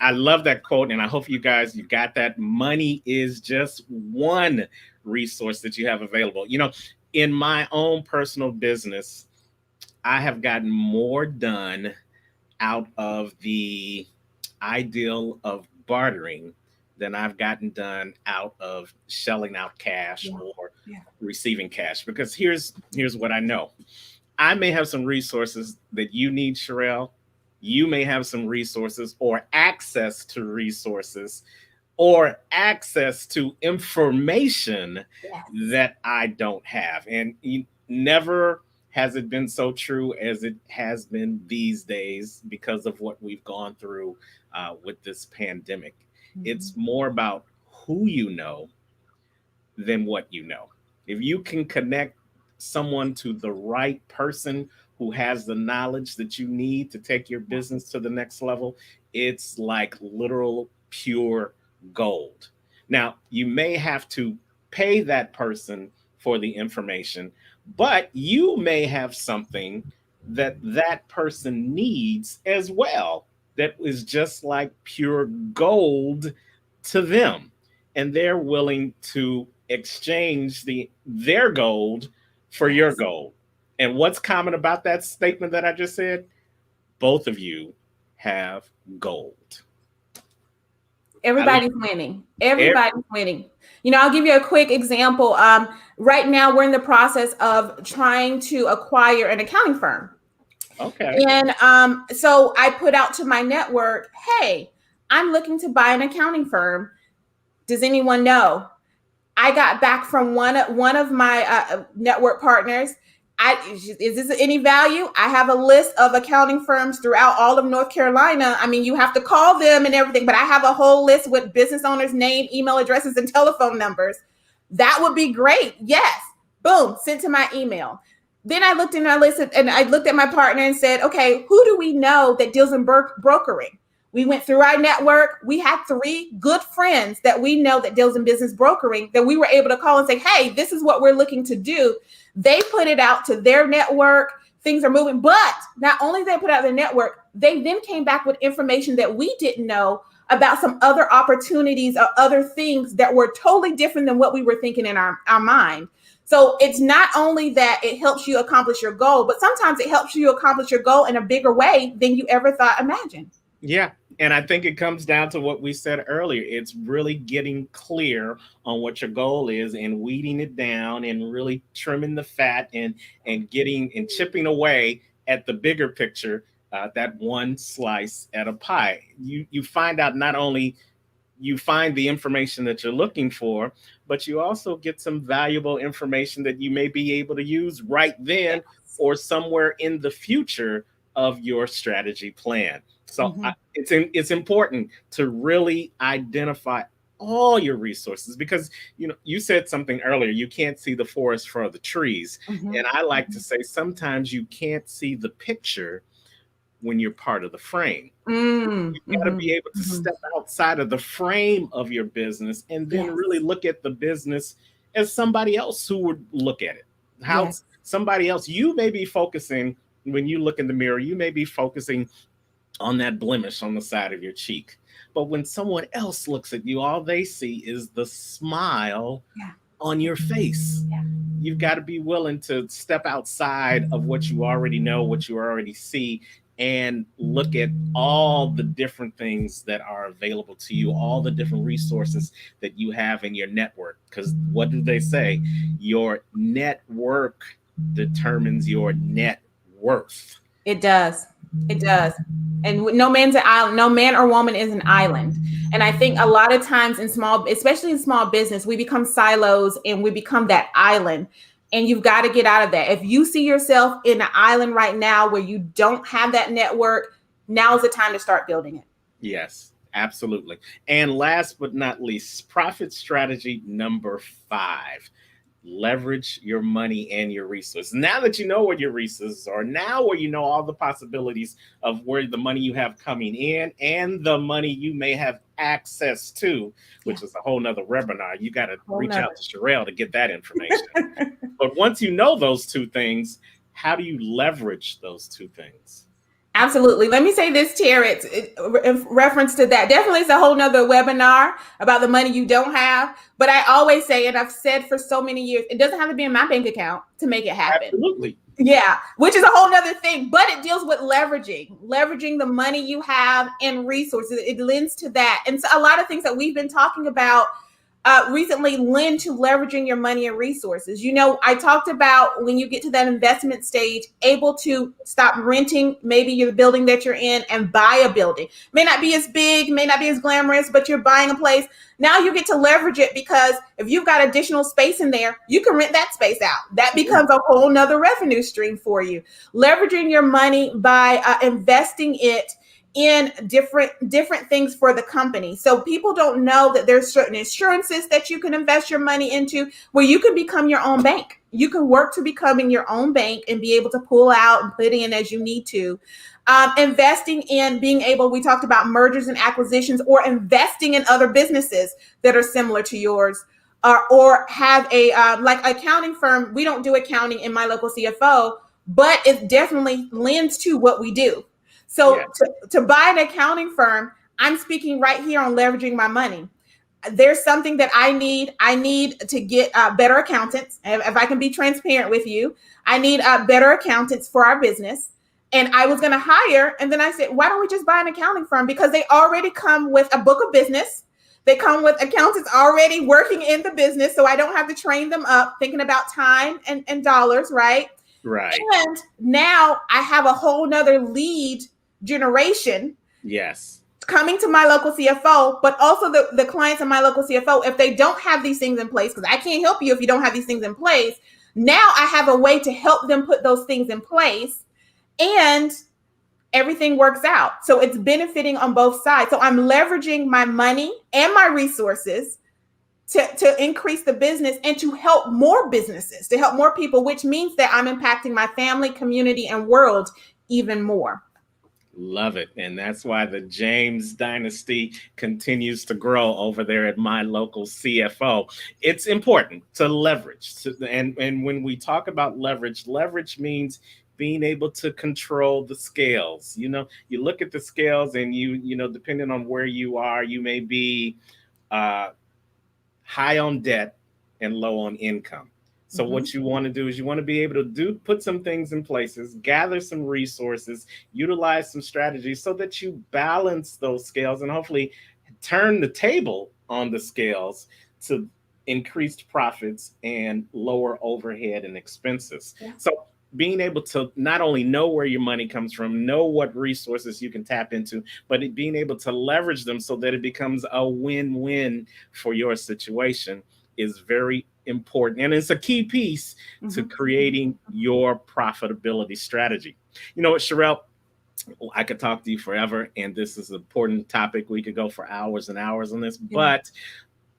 I love that quote, and I hope you got that. Money is just one resource that you have available. In my own personal business, I have gotten more done out of the ideal of bartering than I've gotten done out of shelling out cash or receiving cash. Because here's what I know. I may have some resources that you need, Cherelle. You may have some resources or access to resources or access to information that I don't have. And never has it been so true as it has been these days because of what we've gone through with this pandemic. It's more about who you know than what you know. If you can connect someone to the right person who has the knowledge that you need to take your business to the next level, it's like literal pure gold. Now, you may have to pay that person for the information, but you may have something that person needs as well that is just like pure gold to them, and they're willing to exchange their gold for your gold. And what's common about that statement that I just said? Both of you have gold. Everybody's winning. Everybody's winning. I'll give you a quick example. Right now, we're in the process of trying to acquire an accounting firm. Okay. And so I put out to my network, hey, I'm looking to buy an accounting firm. Does anyone know? I got back from one of my network partners. Is this any value? I have a list of accounting firms throughout all of North Carolina. I mean, you have to call them and everything, but I have a whole list with business owners' name, email addresses, and telephone numbers. That would be great. Yes. Boom. Sent to my email. Then I looked in my list and I looked at my partner and said, okay, who do we know that deals in brokering? We went through our network. We had 3 good friends that we know that deals in business brokering that we were able to call and say, hey, this is what we're looking to do. They put it out to their network. Things are moving. But not only did they put out their network, they then came back with information that we didn't know about some other opportunities or other things that were totally different than what we were thinking in our mind. So it's not only that it helps you accomplish your goal, but sometimes it helps you accomplish your goal in a bigger way than you ever thought imagined. Yeah. And I think it comes down to what we said earlier. It's really getting clear on what your goal is and weeding it down and really trimming the fat and getting and chipping away at the bigger picture, that one slice at a pie. You find out not only you find the information that you're looking for, but you also get some valuable information that you may be able to use right then or somewhere in the future of your strategy plan. So it's important to really identify all your resources because you said something earlier, you can't see the forest for the trees. And I like to say sometimes you can't see the picture when you're part of the frame. You got to be able to step outside of the frame of your business and then really look at the business as somebody else who would look at it. How somebody else, you may be focusing, when you look in the mirror, you may be focusing on that blemish on the side of your cheek. But when someone else looks at you, all they see is the smile on your face. You've got to be willing to step outside of what you already know, what you already see, and look at all the different things that are available to you, all the different resources that you have in your network. Because what do they say? Your network determines your net worth. It does. It does. And no man's an island. No man or woman is an island. And I think a lot of times especially in small business, we become silos and we become that island. And you've got to get out of that. If you see yourself in an island right now where you don't have that network, now's the time to start building it. Yes, absolutely. And last but not least, profit strategy number 5. Leverage your money and your resources. Now that you know what your resources are, now where you know all the possibilities of where the money you have coming in and the money you may have access to, which is a whole nother webinar. You got to reach out to Cherelle to get that information. But once you know those 2 things, how do you leverage those 2 things? Absolutely. Let me say this, Terrence, in reference to that. Definitely it's a whole nother webinar about the money you don't have. But I always say, and I've said for so many years, it doesn't have to be in my bank account to make it happen. Absolutely. Yeah, which is a whole nother thing, but it deals with leveraging the money you have and resources. It lends to that. And so a lot of things that we've been talking about recently lend to leveraging your money and resources. I talked about when you get to that investment stage, able to stop renting maybe your building that you're in and buy a building. May not be as big, may not be as glamorous, but you're buying a place. Now you get to leverage it because if you've got additional space in there, you can rent that space out. That becomes a whole nother revenue stream for you. Leveraging your money by investing it in different things for the company. So people don't know that there's certain insurances that you can invest your money into where you can become your own bank. You can work to becoming your own bank and be able to pull out and put in as you need to. Investing in being able, we talked about mergers and acquisitions or investing in other businesses that are similar to yours. Or have a like accounting firm. We don't do accounting in my local CFO, but it definitely lends to what we do. So to buy an accounting firm, I'm speaking right here on leveraging my money. There's something that I need. I need to get better accountants. If I can be transparent with you, I need better accountants for our business. And I was going to hire. And then I said, why don't we just buy an accounting firm? Because they already come with a book of business. They come with accountants already working in the business, so I don't have to train them up, thinking about time and dollars, right? Right. And now I have a whole nother lead generation Yes. coming to my local CFO, but also the clients of my local CFO, if they don't have these things in place, because I can't help you if you don't have these things in place, now I have a way to help them put those things in place, and everything works out. So it's benefiting on both sides. So I'm leveraging my money and my resources to increase the business and to help more businesses, to help more people, which means that I'm impacting my family, community, and world even more. Love it. And that's why the James dynasty continues to grow over there at my local CFO. It's important to leverage. And when we talk about leverage, leverage means being able to control the scales. You look at the scales and depending on where you are, you may be uh, high on debt and low on income. So Mm-hmm. what you want to do is you want to be able to put some things in places, gather some resources, utilize some strategies so that you balance those scales and hopefully turn the table on the scales to increased profits and lower overhead and expenses. Yeah. So being able to not only know where your money comes from, know what resources you can tap into, but being able to leverage them so that it becomes a win-win for your situation is very important. And it's a key piece to Mm-hmm. creating your profitability strategy. You know what, Cherelle? I could talk to you forever, and this is an important topic. We could go for hours and hours on this, Yeah. but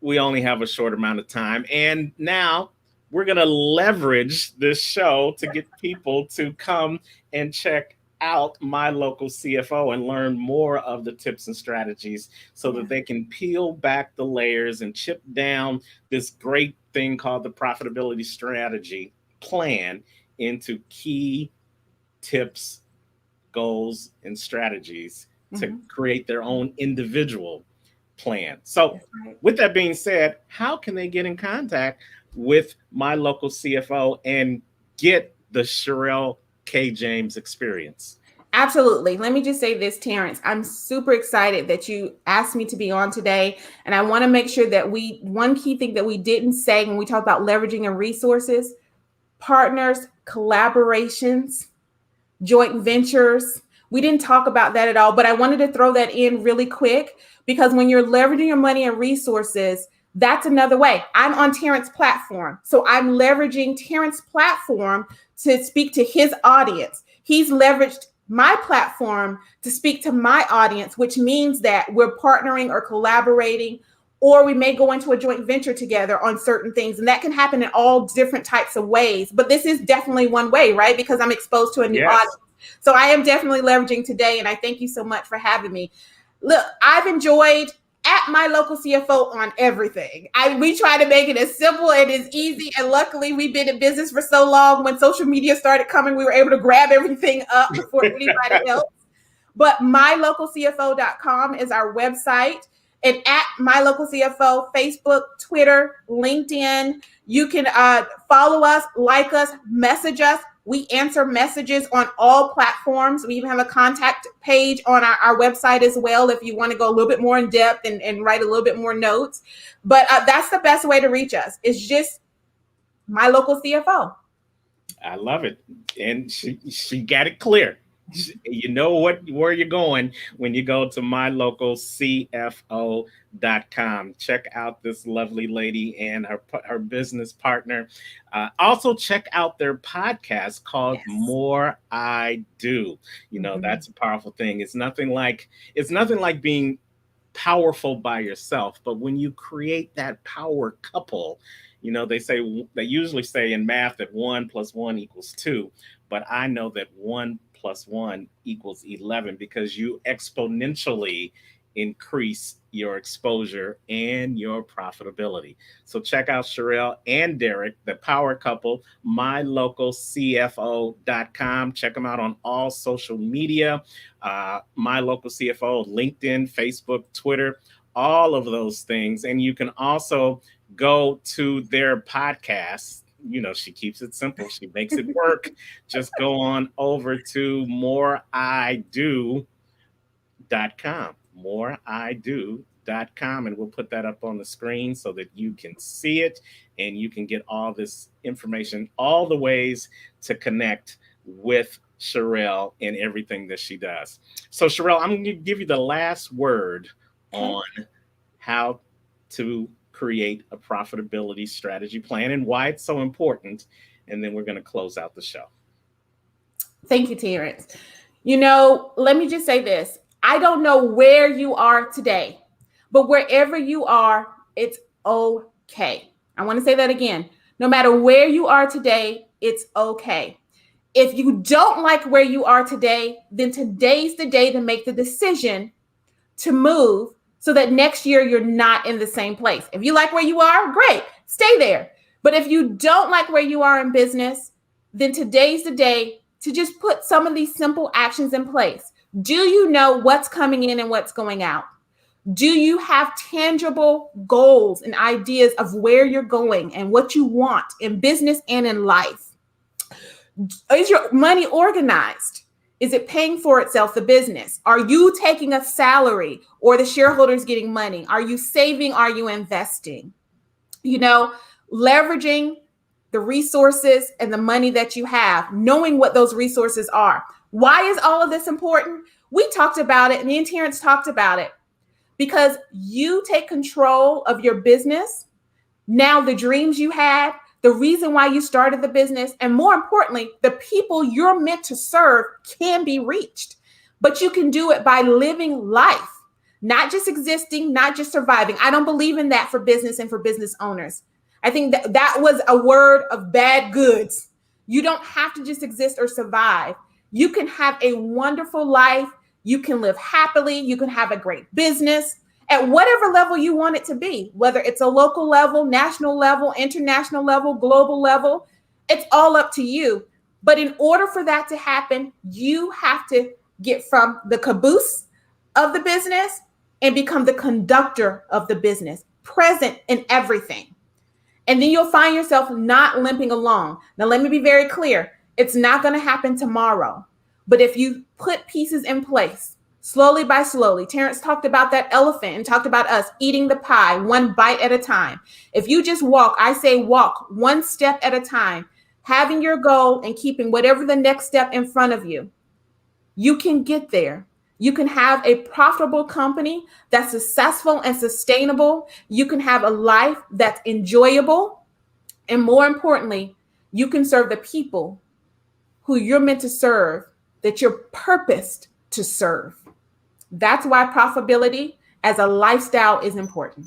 we only have a short amount of time. And now we're going to leverage this show to get people to come and check out my local CFO and learn more of the tips and strategies so Yeah. that they can peel back the layers and chip down this great thing called the profitability strategy plan into key tips, goals, and strategies to Mm-hmm. create their own individual plan. So, That's right. with that being said, how can they get in contact with my local CFO and get the Cherelle K. James experience? Absolutely. Let me just say this, Terrence. I'm super excited that you asked me to be on today. And I want to make sure that one key thing that we didn't say when we talk about leveraging and resources, partners, collaborations, joint ventures. We didn't talk about that at all, but I wanted to throw that in really quick because when you're leveraging your money and resources, that's another way. I'm on Terrence's platform. So I'm leveraging Terrence's platform to speak to his audience. He's leveraged my platform to speak to my audience, which means that we're partnering or collaborating, or we may go into a joint venture together on certain things. And that can happen in all different types of ways. But this is definitely one way, right? Because I'm exposed to a new audience. Yes. So I am definitely leveraging today. And I thank you so much for having me. Look, I've enjoyed at my local CFO on everything. We try to make it as simple and as easy. And luckily, we've been in business for so long. When social media started coming, we were able to grab everything up before anybody else. But mylocalcfo.com is our website. And at My Local CFO, Facebook, Twitter, LinkedIn, you can follow us, like us, message us. We answer messages on all platforms. We even have a contact page on our website as well if you want to go a little bit more in depth and write a little bit more notes. But that's the best way to reach us. It's just My Local CFO. I love it. And she got it clear. You know where you're going when you go to mylocalcfo.com. Check out this lovely lady and her business partner. Also check out their podcast called More I Do. That's a powerful thing. It's nothing like being powerful by yourself, but when you create that power couple, they usually say in math that 1+1 = 2, but I know that 1+1 = 11 because you exponentially increase your exposure and your profitability. So check out Cherelle and Derek, the power couple, mylocalcfo.com. Check them out on all social media, My Local CFO, LinkedIn, Facebook, Twitter, all of those things. And you can also go to their podcast. She keeps it simple. She makes it work. Just go on over to moreido.com. Moreido.com. profitability.com, and we'll put that up on the screen so that you can see it and you can get all this information, all the ways to connect with Cherelle and everything that she does. So, Cherelle, I'm going to give you the last word Okay. on how to create a profitability strategy plan and why it's so important. And then we're going to close out the show. Thank you, Terrence. Let me just say this. I don't know where you are today, but wherever you are, it's okay. I want to say that again. No matter where you are today, it's okay. If you don't like where you are today, then today's the day to make the decision to move so that next year you're not in the same place. If you like where you are, great, stay there. But if you don't like where you are in business, then today's the day to just put some of these simple actions in place. Do you know what's coming in and what's going out? Do you have tangible goals and ideas of where you're going and what you want in business and in life? Is your money organized? Is it paying for itself, the business? Are you taking a salary or the shareholders getting money? Are you saving? Are you investing? Leveraging the resources and the money that you have, knowing what those resources are. Why is all of this important? We talked about it, me and Terrence talked about it, because you take control of your business. Now, the dreams you had, the reason why you started the business, and more importantly, the people you're meant to serve can be reached. But you can do it by living life, not just existing, not just surviving. I don't believe in that for business and for business owners. I think that was a word of bad goods. You don't have to just exist or survive. You can have a wonderful life. You can live happily. You can have a great business at whatever level you want it to be, whether it's a local level, national level, international level, global level. It's all up to you. But in order for that to happen, you have to get from the caboose of the business and become the conductor of the business, present in everything. And then you'll find yourself not limping along. Now, let me be very clear. It's not going to happen tomorrow. But if you put pieces in place, slowly by slowly, Terrence talked about that elephant and talked about us eating the pie one bite at a time. If you just walk, I say walk one step at a time, having your goal and keeping whatever the next step in front of you, you can get there. You can have a profitable company that's successful and sustainable. You can have a life that's enjoyable. And more importantly, you can serve the people who you're meant to serve, that you're purposed to serve. That's why profitability as a lifestyle is important.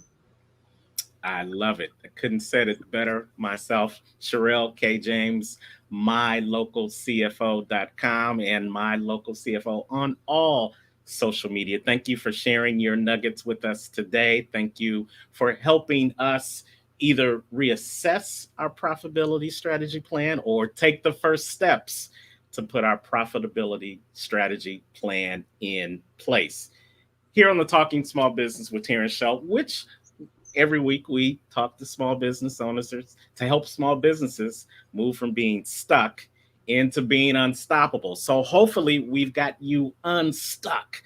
I love it. I couldn't said it better myself. Cherelle K. James, mylocalcfo.com and mylocalcfo on all social media. Thank you for sharing your nuggets with us today. Thank you for helping us either reassess our profitability strategy plan or take the first steps to put our profitability strategy plan in place. Here on the Talking Small Business with Terrence Show, which every week we talk to small business owners to help small businesses move from being stuck into being unstoppable. So hopefully we've got you unstuck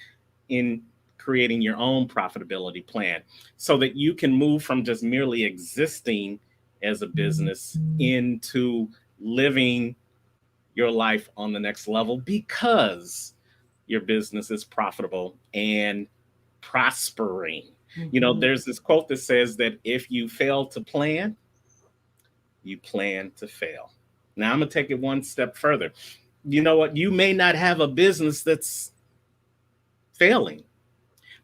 in creating your own profitability plan so that you can move from just merely existing as a business into living your life on the next level because your business is profitable and prospering. There's this quote that says that if you fail to plan, you plan to fail. Now I'm going to take it one step further. You know what? You may not have a business that's failing,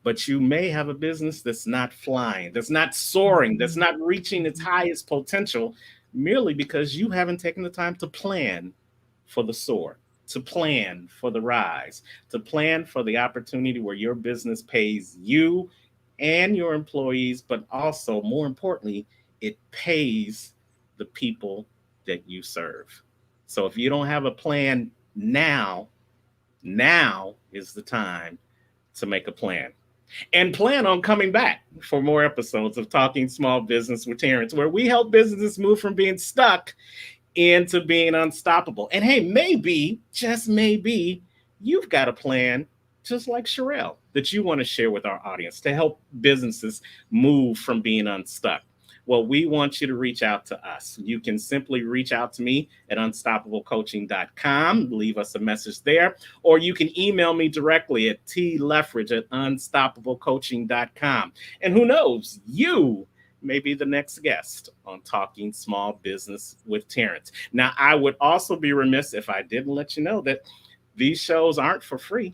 but you may have a business that's not flying, that's not soaring, that's not reaching its highest potential merely because you haven't taken the time to plan for the soar, to plan for the rise, to plan for the opportunity where your business pays you and your employees, but also, more importantly, it pays the people that you serve. So if you don't have a plan now is the time to make a plan. And plan on coming back for more episodes of Talking Small Business with Terrence, where we help businesses move from being stuck into being unstoppable. And hey, maybe, just maybe, you've got a plan just like Cherelle, that you want to share with our audience to help businesses move from being unstuck? Well, we want you to reach out to us. You can simply reach out to me at unstoppablecoaching.com, leave us a message there, or you can email me directly at tleffridge@unstoppablecoaching.com. And who knows, you may be the next guest on Talking Small Business with Terrence. Now, I would also be remiss if I didn't let you know that these shows aren't for free.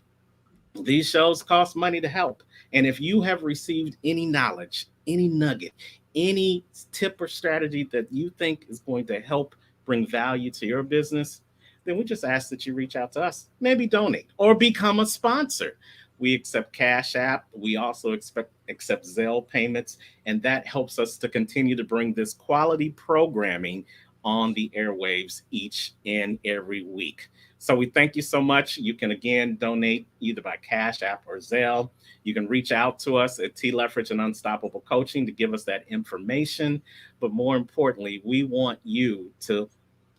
These shows cost money to help. And if you have received any knowledge, any nugget, any tip or strategy that you think is going to help bring value to your business, then we just ask that you reach out to us, maybe donate or become a sponsor. We accept Cash App. We also accept Zelle payments, and that helps us to continue to bring this quality programming on the airwaves each and every week. So we thank you so much. You can again donate either by Cash App or Zelle. You can reach out to us at T Leffridge and Unstoppable Coaching to give us that information. But more importantly, we want you to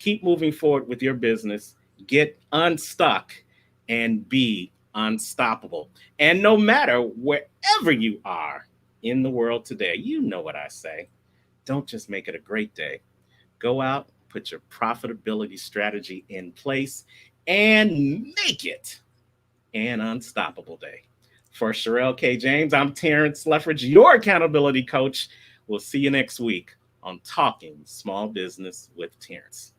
keep moving forward with your business, get unstuck, and be unstoppable. And no matter wherever you are in the world today, you know what I say. Don't just make it a great day. Go out, put your profitability strategy in place, and make it an unstoppable day. For Cherelle K. James, I'm Terrence Leffridge, your accountability coach. We'll see you next week on Talking Small Business with Terrence.